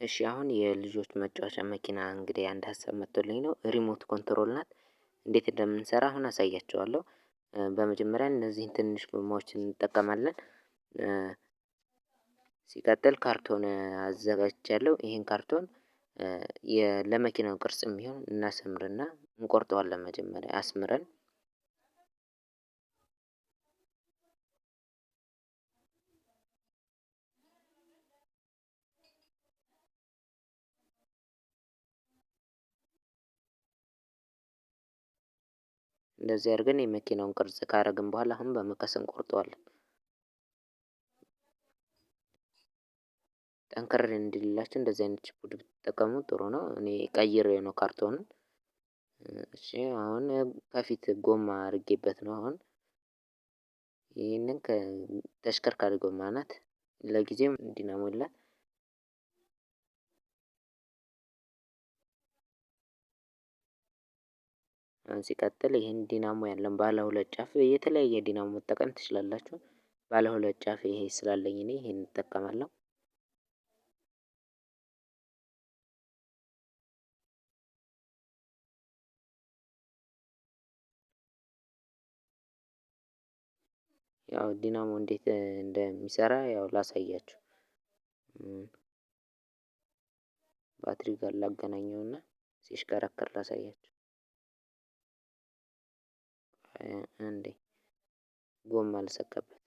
እሺ አሁን የልጆች መጫወቻ መኪና እንግዲህ አንድ ሀሳብ መጥቶልኝ ነው ሪሞት ኮንትሮል ናት። እንዴት እንደምንሰራ አሁን አሳያችኋለሁ። በመጀመሪያ እነዚህን ትንሽ ጎማዎችን እንጠቀማለን። ሲቀጥል ካርቶን አዘጋጅቻለሁ። ይሄን ካርቶን ለመኪናው ቅርጽ የሚሆን እናሰምርና እንቆርጠዋለን። መጀመሪያ አስምረን እንደዚህ አድርገን የመኪናውን ቅርጽ ካረግን በኋላ አሁን በመቀስ እንቆርጠዋለን። ጠንከር እንዲልላችሁ እንደዚህ አይነት ችፑድ ብትጠቀሙ ጥሩ ነው። እኔ ቀይሬው ነው ካርቶኑን። እሺ አሁን ከፊት ጎማ አድርጌበት ነው። አሁን ይህንን ተሽከርካሪ ጎማ ናት። ለጊዜው እንዲናሞላት ሲቀጥል ይሄን ዲናሞ ያለን ባለ ሁለት ጫፍ የተለያየ ዲናሞ መጠቀም ትችላላችሁ። ባለ ሁለት ጫፍ ይሄ ስላለኝ እኔ ይሄን እጠቀማለሁ። ያው ዲናሞ እንዴት እንደሚሰራ ያው ላሳያችሁ። ባትሪ ጋር ላገናኘውና ሲሽከረከር ላሳያችሁ። አንዴ ጎማ ልሰካበት።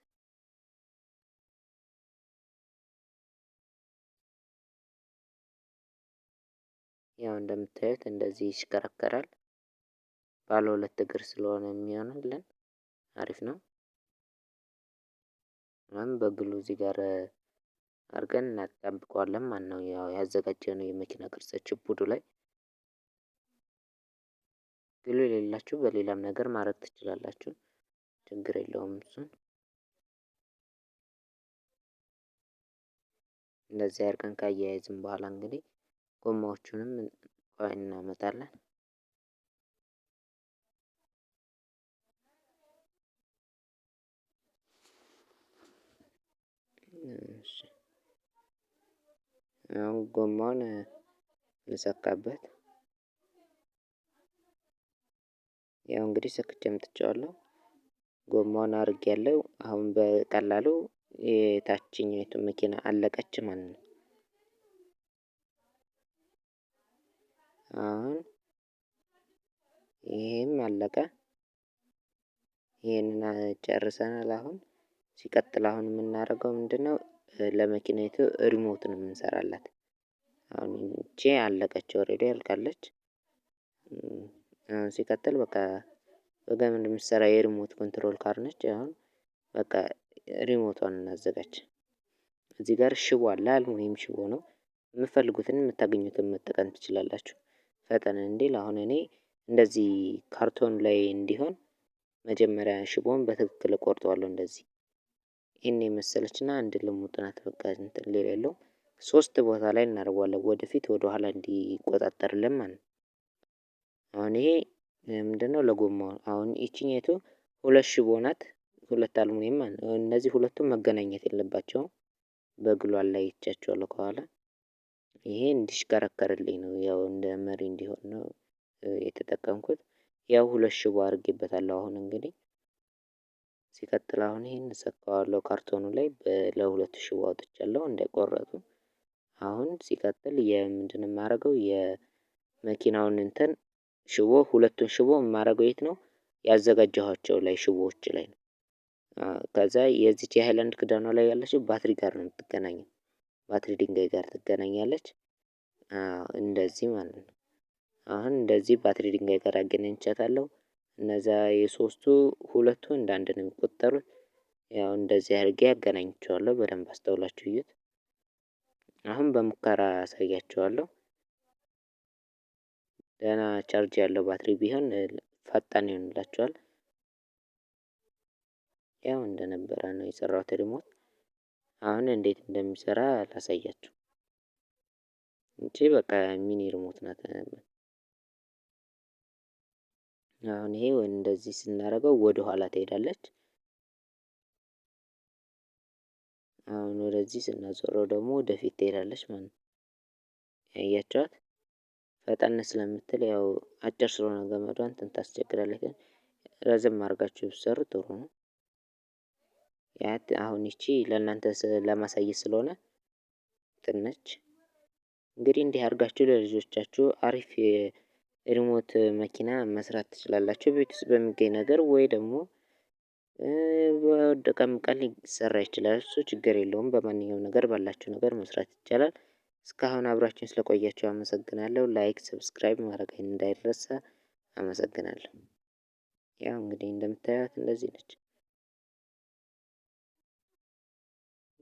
ያው እንደምታዩት እንደዚህ ይሽከረከራል። ባለ ሁለት እግር ስለሆነ የሚሆንልን አሪፍ ነው። አሁን በግሉ እዚህ ጋር አድርገን እናጣብቀዋለን ማለት ነው። ያው ያዘጋጀነው የመኪና ቅርጽ ችፑዱ ላይ ግሉ የሌላችሁ በሌላም ነገር ማድረግ ትችላላችሁ። ችግር የለውም እሱን እንደዚህ አድርገን ካያያዝን በኋላ እንግዲህ ጎማዎቹንም እናመጣለን። አሁን ጎማውን ልሰካበት። ያው እንግዲህ ሰክቼ አምጥቼዋለሁ። ጎማውን አድርጌያለሁ። አሁን በቀላሉ የታችኛይቱ መኪና አለቀች ማለት ነው። አሁን ይሄም አለቀ። ይሄንን ጨርሰናል። አሁን ሲቀጥል አሁን የምናደርገው ምንድነው? ለመኪናይቱ ሪሞት ነው የምንሰራላት። አሁን ይቺ አለቀች፣ ኦሬዲ አልቃለች። ሲቀጥል በቃ በገመድ የምትሰራ የሪሞት ኮንትሮል ካር ነች። አሁን በቃ ሪሞቷን እናዘጋጅ። እዚህ ጋር ሽቦ አለ፣ አልሙኒየም ሽቦ ነው። የምትፈልጉትን የምታገኙትን መጠቀም ትችላላችሁ። ፈጠን እንዲል አሁን እኔ እንደዚህ ካርቶን ላይ እንዲሆን መጀመሪያ ሽቦን በትክክል እቆርጠዋለሁ። እንደዚህ ይሄን የመሰለችና አንድ ልሙጥ ናት። በቃ እንትን ሌላ የለውም። 3 ቦታ ላይ እናደርገዋለን፣ ወደፊት ወደ ኋላ እንዲቆጣጠርልን ማለት ነው። አሁን ይሄ ምንድነው? ለጎማው አሁን ይቺኛይቱ 2 ሽቦ ናት፣ 2 አልሙኒየም ማለት ነው። እነዚህ ሁለቱም መገናኘት የለባቸውም። በግሉ አላይቻቸዋለሁ ከኋላ። ይሄ እንዲሽከረከርልኝ ነው፣ ያው እንደ መሪ እንዲሆን ነው የተጠቀምኩት። ያው 2 ሽቦ አድርጌበታለሁ። አሁን እንግዲህ ሲቀጥል አሁን ይሄን እሰካዋለሁ ካርቶኑ ላይ ለ2 ሽቦ አውጥቻለሁ እንዳይቆረጡ። አሁን ሲቀጥል የምንድነው የማደርገው? የመኪናውን እንትን ሽቦ ሁለቱን ሽቦ የማደርገው የት ነው? ያዘጋጀኋቸው ላይ ሽቦዎች ላይ ነው። ከዛ የዚች የሃይላንድ ክዳኗ ላይ ያለችው ባትሪ ጋር ነው የምትገናኘው። ባትሪ ድንጋይ ጋር ትገናኛለች። እንደዚህ ማለት ነው። አሁን እንደዚህ ባትሪ ድንጋይ ጋር አገናኝቻታለሁ። እነዛ የሶስቱ ሁለቱ እንደ አንድ ነው የሚቆጠሩት። ያው እንደዚህ አድርጌ አገናኝቼዋለሁ። በደንብ አስተውላችሁ እዩት። አሁን በሙከራ አሳያችኋለሁ። ደህና ቻርጅ ያለው ባትሪ ቢሆን ፈጣን ይሆንላችኋል። ያው እንደነበረ ነው የሰራሁት ሪሞት። አሁን እንዴት እንደሚሰራ ላሳያችሁ። እንጂ በቃ ሚኒ ሪሞት ናት። አሁን ይሄ እንደዚህ ስናደርገው ወደ ኋላ ትሄዳለች። አሁን ወደዚህ ስናዞረው ደግሞ ወደፊት ትሄዳለች ማለት ነው። ያያችኋት ፈጠን ስለምትል ያው አጭር ስለሆነ ገመዷ እንትን ታስቸግራለች። ግን ረዘም አድርጋችሁ ብትሰሩ ጥሩ ነው። ያት አሁን ይቺ ለእናንተ ለማሳየት ስለሆነ እንትን ነች። እንግዲህ እንዲህ አድርጋችሁ ለልጆቻችሁ አሪፍ የሪሞት መኪና መስራት ትችላላችሁ። ቤት ውስጥ በሚገኝ ነገር ወይ ደግሞ በወደቀም ቀን ሊሰራ ይችላል። እሱ ችግር የለውም። በማንኛውም ነገር ባላችሁ ነገር መስራት ይቻላል። እስካሁን አብራችሁኝ ስለቆያችሁ አመሰግናለሁ። ላይክ ሰብስክራይብ ማድረግ እንዳይረሳ። አመሰግናለሁ። ያው እንግዲህ እንደምታዩት እንደዚህ ነች።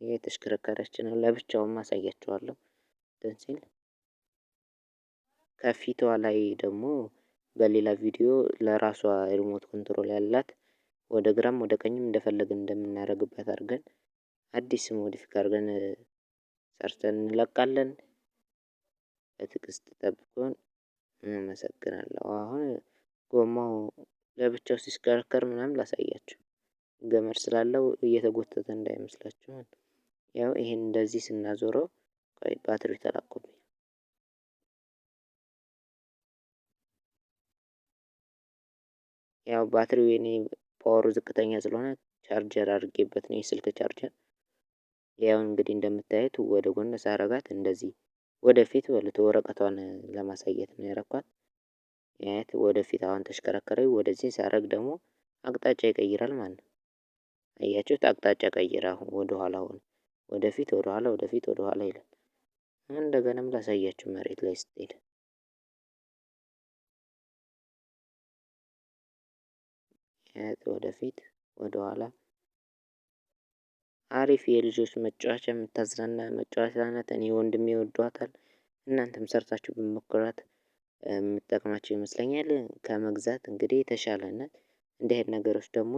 የተሽከረከረች ነው። ለብቻውም አሳያችኋለሁ እንትን ሲል ከፊቷ ላይ ደግሞ በሌላ ቪዲዮ ለራሷ ሪሞት ኮንትሮል ያላት ወደ ግራም ወደ ቀኝም እንደፈለግን እንደምናደርግበት አድርገን አዲስ ሞዲፊክ አድርገን ሰርተን እንለቃለን። በትዕግስት ጠብቁን። አመሰግናለሁ። አሁን ጎማው ለብቻው ሲሽከረከር ምናምን ላሳያችሁ። ገመድ ስላለው እየተጎተተ እንዳይመስላችሁ። ያው ይሄን እንደዚህ ስናዞረው ቆይ ባትሪ ተላቆብኝ። ያው ባትሪው የኔ ፓወሩ ዝቅተኛ ስለሆነ ቻርጀር አድርጌበት ነው የስልክ ቻርጀር። ያው እንግዲህ እንደምታዩት ወደ ጎን ሳረጋት እንደዚህ ወደፊት በሉት ወረቀቷን ለማሳየት ነው ያረኳት። ያት ወደፊት አሁን ተሽከረከረ። ወደዚህ ሳረግ ደግሞ አቅጣጫ ይቀይራል ማለት ነው። አያችሁት? አቅጣጫ ቀይራ አሁን ወደ ኋላ ሆነ። ወደፊት ወደ ኋላ ወደፊት ወደ ኋላ ይላል። እንደገናም ላሳያችሁ መሬት ላይ ስትሄድ ያት ወደፊት ወደ ኋላ አሪፍ የልጆች መጫወቻ የምታዝናና መጫወቻ ናት። እኔ ወንድሜ ይወዷታል። እናንተም ሰርታችሁ ብትሞክሯት የምትጠቅማችሁ ይመስለኛል። ከመግዛት እንግዲህ የተሻለ ናት። እንዲህ አይነት ነገሮች ደግሞ